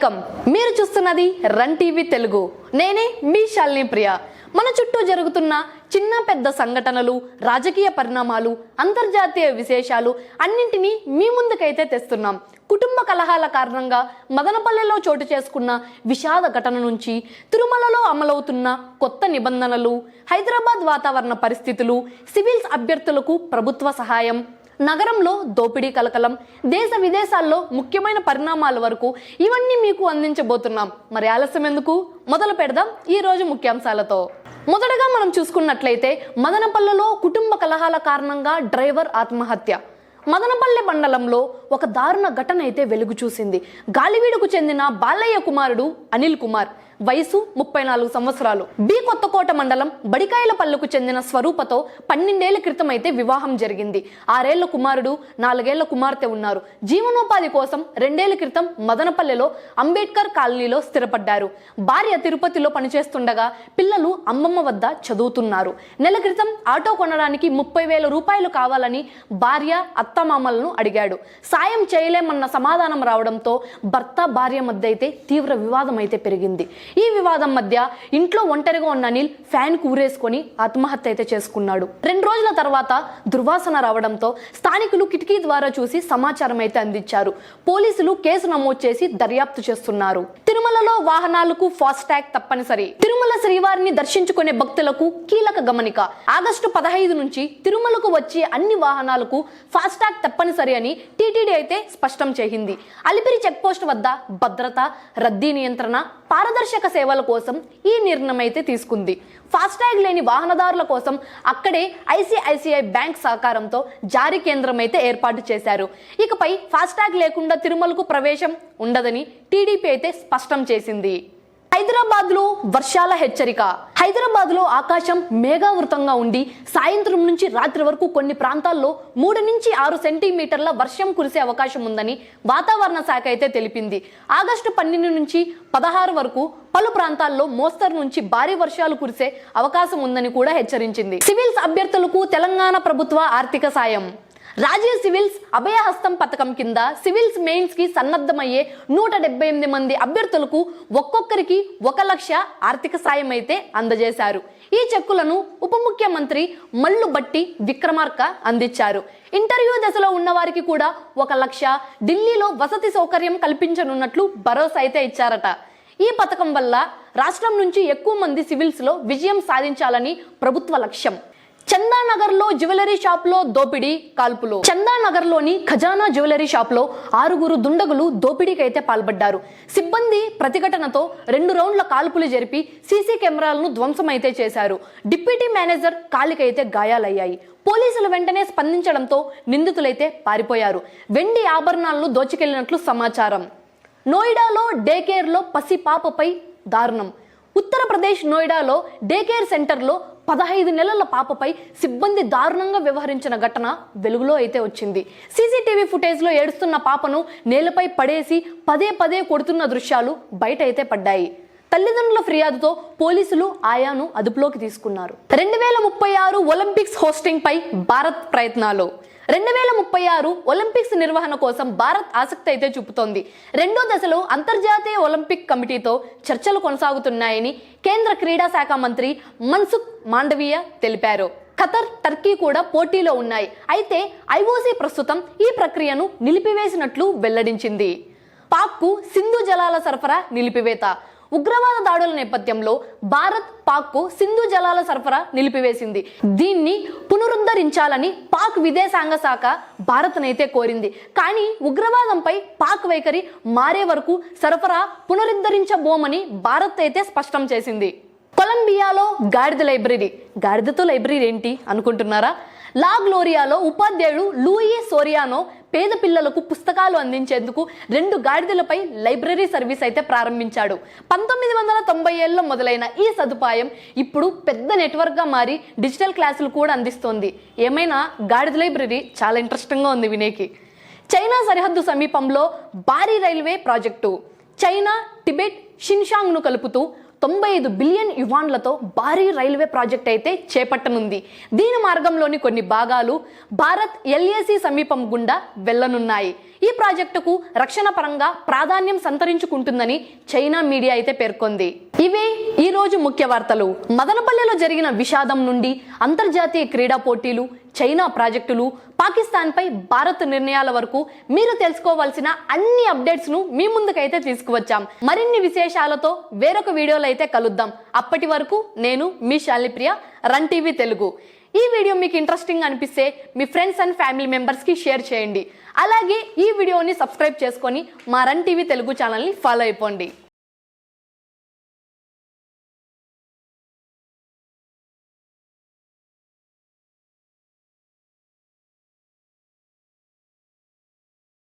Welcome. మీరు చూస్తున్నది run TV Telugu. నేనే మీ శాలిని ప్రియ. మన చుట్టూ జరుగుతున్న చిన్న పెద్ద సంఘటనలు, రాజకీయ పరిణామాలు, అంతర్జాతీయ విశేషాలు అన్నింటినీ మీ ముందుకైతే తెస్తున్నాం. కుటుంబ కలహాల కారణంగా మదనపల్లెలో చోటు చేసుకున్న విషాద ఘటన నుంచి, తిరుమలలో అమలవుతున్న కొత్త నిబంధనలు, హైదరాబాద్ వాతావరణ పరిస్థితులు, సివిల్స్ అభ్యర్థులకు ప్రభుత్వ సహాయం, నగరంలో దోపిడీ కలకలం, దేశ విదేశాల్లో ముఖ్యమైన పరిణామాల వరకు ఇవన్నీ మీకు అందించబోతున్నాం. మరి ఆలస్యం ఎందుకు, మొదలు పెడదాం ఈ రోజు ముఖ్యాంశాలతో. మొదటగా మనం చూసుకున్నట్లయితే మదనపల్లెలో కుటుంబ కలహాల కారణంగా డ్రైవర్ ఆత్మహత్య. మదనపల్లె మండలంలో ఒక దారుణ ఘటన అయితే వెలుగు చూసింది. గాలివీడుకు చెందిన బాలయ్య కుమారుడు అనిల్ కుమార్, వయసు 34 సంవత్సరాలు, బి కొత్తకోట మండలం బడికాయలపల్లుకు చెందిన స్వరూపతో 12 ఏళ్ల క్రితం అయితే వివాహం జరిగింది. 6 ఏళ్ల కుమారుడు, 4 ఏళ్ల కుమార్తె ఉన్నారు. జీవనోపాధి కోసం 2 ఏళ్ల క్రితం మదనపల్లెలో అంబేద్కర్ కాలనీలో స్థిరపడ్డారు. భార్య తిరుపతిలో పనిచేస్తుండగా పిల్లలు అమ్మమ్మ వద్ద చదువుతున్నారు. నెల క్రితం ఆటో కొనడానికి 30,000 రూపాయలు కావాలని భార్య అత్తమామలను అడిగాడు. సాయం చేయలేమన్న సమాధానం రావడంతో భర్త భార్య మధ్య అయితే తీవ్ర వివాదం అయితే పెరిగింది. ఈ వివాదం మధ్య ఇంట్లో ఒంటరిగా ఉన్న అనిల్ ఫ్యాన్ కూరేసుకొని ఆత్మహత్య అయితే చేసుకున్నాడు. 2 రోజుల తర్వాత దుర్వాసన రావడంతో స్థానికులు కిటికీ ద్వారా చూసి సమాచారం అయితే అందించారు. పోలీసులు కేసు నమోదు చేసి దర్యాప్తు చేస్తున్నారు. తిరుమలలో వాహనాలకు ఫాస్ట్ ట్యాగ్ తప్పనిసరి. తిరుమల శ్రీవారిని దర్శించుకునే భక్తులకు కీలక గమనిక. ఆగస్టు 15 నుంచి తిరుమలకు వచ్చే అన్ని వాహనాలకు ఫాస్ట్ ట్యాగ్ తప్పనిసరి అని టీటీడీ అయితే స్పష్టం చేసింది. అలిపిరి చెక్ పోస్ట్ వద్ద భద్రత, రద్దీ నియంత్రణ, పారదర్శక సేవల కోసం ఈ నిర్ణయం అయితే తీసుకుంది. ఫాస్టాగ్ లేని వాహనదారుల కోసం అక్కడే ఐసిఐసిఐ బ్యాంక్ సహకారంతో జారీ కేంద్రం అయితే ఏర్పాటు చేశారు. ఇకపై ఫాస్టాగ్ లేకుండా తిరుమలకు ప్రవేశం ఉండదని టీడీపీ అయితే స్పష్టం చేసింది. హైదరాబాద్ లో వర్షాల హెచ్చరిక. హైదరాబాద్ లో ఆకాశం మేఘావృతంగా ఉండి సాయంత్రం నుంచి రాత్రి వరకు కొన్ని ప్రాంతాల్లో 3 నుంచి 6 సెంటీమీటర్ల వర్షం కురిసే అవకాశం ఉందని వాతావరణ శాఖ అయితే తెలిపింది. ఆగస్టు 12 నుంచి 16 వరకు పలు ప్రాంతాల్లో మోస్తరు నుంచి భారీ వర్షాలు కురిసే అవకాశం ఉందని కూడా హెచ్చరించింది. సివిల్స్ అభ్యర్థులకు తెలంగాణ ప్రభుత్వ ఆర్థిక సాయం. రాజీవ్ సివిల్స్ అభయహస్తం పథకం కింద సివిల్స్ మెయిన్స్ కి సన్నద్ధమయ్యే 178 మంది అభ్యర్థులకు ఒక్కొక్కరికి 1 లక్ష ఆర్థిక సాయం అయితే అందజేశారు. ఈ చెక్కులను ఉప ముఖ్యమంత్రి మల్లు బట్టి విక్రమార్క అందించారు. ఇంటర్వ్యూ దశలో ఉన్న వారికి కూడా 1 లక్ష, ఢిల్లీలో వసతి సౌకర్యం కల్పించనున్నట్లు భరోసా అయితే ఇచ్చారట. ఈ పథకం వల్ల రాష్ట్రం నుంచి ఎక్కువ మంది సివిల్స్ లో విజయం సాధించాలని ప్రభుత్వ లక్ష్యం. చందానగర్ లో జ్యువెలరీ షాప్ లో దోపిడీ, కాల్పులు. చందానగర్ లోని ఖజానా జ్యువెలరీ షాప్ లో 6 దుండగులు దోపిడీకి అయితే పాల్పడ్డారు. సిబ్బంది ప్రతిఘటనతో 2 రౌండ్ల కాల్పులు జరిపి సీసీ కెమెరాలను ధ్వంసం అయితే చేశారు. డిప్యూటీ మేనేజర్ కాలికైతే గాయాలయ్యాయి. పోలీసులు వెంటనే స్పందించడంతో నిందితులైతే పారిపోయారు. వెండి ఆభరణాలను దోచుకెళ్లినట్లు సమాచారం. నోయిడాలో డే కేర్ లో పసి పాపపై దారుణం. ఉత్తరప్రదేశ్ నోయిడాలో డే కేర్ సెంటర్లో 15 నెలల పాపపై సిబ్బంది దారుణంగా వ్యవహరించిన ఘటన వెలుగులో అయితే వచ్చింది. సీసీటీవీ ఫుటేజ్ లో ఏడుస్తున్న పాపను నేలపై పడేసి పదే కొడుతున్న దృశ్యాలు బయట అయితే పడ్డాయి. తల్లిదండ్రుల ఫిర్యాదుతో పోలీసులు ఆయాను అదుపులోకి తీసుకున్నారు. 2036 ఒలింపిక్స్ హోస్టింగ్ పై భారత్ ప్రయత్నాలు. 2036 ఒలింపిక్స్ నిర్వహణ కోసం భారత్ ఆసక్తి అయితే చూపుతోంది. 2వ దశలో అంతర్జాతీయ ఒలింపిక్ కమిటీతో చర్చలు కొనసాగుతున్నాయని కేంద్ర క్రీడా శాఖ మంత్రి మన్సుఖ్ మాండవీయ తెలిపారు. ఖతర్, టర్కీ కూడా పోటీలో ఉన్నాయి. అయితే ఐఓసీ ప్రస్తుతం ఈ ప్రక్రియను నిలిపివేసినట్లు వెల్లడించింది. పాక్కు సింధు జలాల సరఫరా నిలిపివేత. ఉగ్రవాద దాడుల నేపథ్యంలో భారత్ పాక్కు సింధు జలాల సరఫరా నిలిపివేసింది. దీన్ని పునరుద్ధరించాలని పాక్ విదేశాంగ శాఖ భారత్నైతే కోరింది. కానీ ఉగ్రవాదంపై పాక్ వైఖరి మారే వరకు సరఫరా పునరుద్ధరించబోమని భారత్ అయితే స్పష్టం చేసింది. కొలంబియాలో గాడిద లైబ్రరీ. గాడిదతో లైబ్రరీ ఏంటి అనుకుంటున్నారా? లా గ్లోరియాలో ఉపాధ్యాయుడు లూయి సోరియానో పేద పిల్లలకు పుస్తకాలు అందించేందుకు 2 గాడిదలపై లైబ్రరీ సర్వీస్ అయితే ప్రారంభించాడు. 1990 మొదలైన ఈ సదుపాయం ఇప్పుడు పెద్ద నెట్వర్క్ గా మారి డిజిటల్ క్లాసులు కూడా అందిస్తోంది. ఏమైనా గాడిద లైబ్రరీ చాలా ఇంట్రెస్టింగ్ గా ఉంది వినేకి. చైనా సరిహద్దు సమీపంలో భారీ రైల్వే ప్రాజెక్టు. చైనా, టిబెట్, షిన్షాంగ్ ను కలుపుతూ 95 బిలియన్ యువాన్లతో భారీ రైల్వే ప్రాజెక్ట్ అయితే చేపట్టనుంది. దీని మార్గంలోని కొన్ని భాగాలు భారత్ LAC సమీపం గుండా వెళ్లనున్నాయి. ఈ ప్రాజెక్టుకు రక్షణ పరంగా ప్రాధాన్యం సంతరించుకుంటుందని చైనా మీడియా అయితే పేర్కొంది. ఇవే ఈ రోజు ముఖ్య వార్తలు. మదనపల్లెలో జరిగిన విషాదం నుండి అంతర్జాతీయ క్రీడా పోటీలు, చైనా ప్రాజెక్టులు, పాకిస్తాన్పై భారత్ నిర్ణయాల వరకు మీరు తెలుసుకోవాల్సిన అన్ని అప్డేట్స్ ను మీ ముందుకైతే తీసుకువచ్చాం. మరిన్ని విశేషాలతో వేరొక వీడియోలో అయితే కలుద్దాం. అప్పటి వరకు నేను మీ శాలిని ప్రియ, రన్ టీవీ తెలుగు. ఈ వీడియో మీకు ఇంట్రెస్టింగ్ అనిపిస్తే మీ ఫ్రెండ్స్ అండ్ ఫ్యామిలీ మెంబర్స్ కి షేర్ చేయండి. అలాగే ఈ వీడియోని సబ్స్క్రైబ్ చేసుకొని మా రన్ టీవీ తెలుగు ఛానల్ని ఫాలో అయిపోండి.